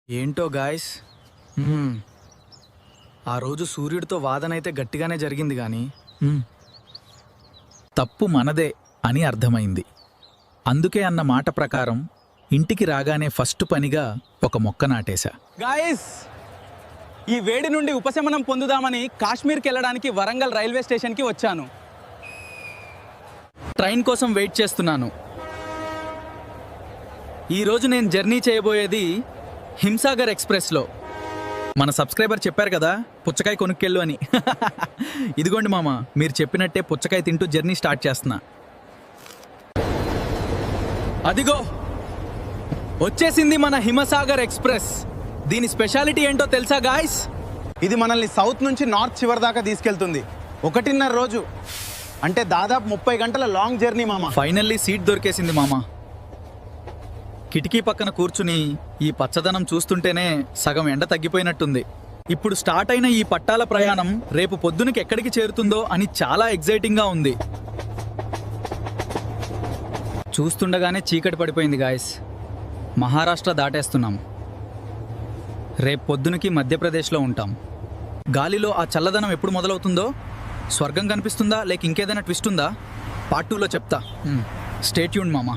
ఏంటో గాయస్, ఆ రోజు సూర్యుడితో వాదనైతే గట్టిగానే జరిగింది కానీ తప్పు మనదే అని అర్థమైంది. అందుకే అన్న మాట ప్రకారం ఇంటికి రాగానే ఫస్ట్ పనిగా ఒక మొక్క నాటేశా. గాయస్, ఈ వేడి నుండి ఉపశమనం పొందుదామని కాశ్మీర్కి వెళ్ళడానికి వరంగల్ రైల్వే స్టేషన్కి వచ్చాను. ట్రైన్ కోసం వెయిట్ చేస్తున్నాను. ఈరోజు నేను జర్నీ చేయబోయేది హింసాగర్ ఎక్స్ప్రెస్లో. మన సబ్స్క్రైబర్ చెప్పారు కదా పుచ్చకాయ కొనుక్కెళ్ళు అని. ఇదిగోండి మామ, మీరు చెప్పినట్టే పుచ్చకాయ తింటూ జర్నీ స్టార్ట్ చేస్తున్నా. అదిగో వచ్చేసింది మన హిమసాగర్ ఎక్స్ప్రెస్. దీని స్పెషాలిటీ ఏంటో తెలుసా గాయ్స్? ఇది మనల్ని సౌత్ నుంచి నార్త్ చివరి దాకా తీసుకెళ్తుంది. 1.5 రోజు అంటే దాదాపు 30 గంటల లాంగ్ జర్నీ మామ. ఫైనల్లీ సీట్ దొరికేసింది మామ. కిటికీ పక్కన కూర్చుని ఈ పచ్చదనం చూస్తుంటేనే సగం ఎండ తగ్గిపోయినట్టుంది. ఇప్పుడు స్టార్ట్ అయిన ఈ పట్టాల ప్రయాణం రేపు పొద్దునకి ఎక్కడికి చేరుతుందో అని చాలా ఎగ్జైటింగ్గా ఉంది. చూస్తుండగానే చీకటి పడిపోయింది గాయస్. మహారాష్ట్ర దాటేస్తున్నాం. రేపు పొద్దునకి మధ్యప్రదేశ్లో ఉంటాం. గాలిలో ఆ చల్లదనం ఎప్పుడు మొదలవుతుందో, స్వర్గం కనిపిస్తుందా లేక ఇంకేదైనా ట్విస్ట్ ఉందా, పార్ట్ 2లో చెప్తా. స్టే ట్యూన్డ్ మామ.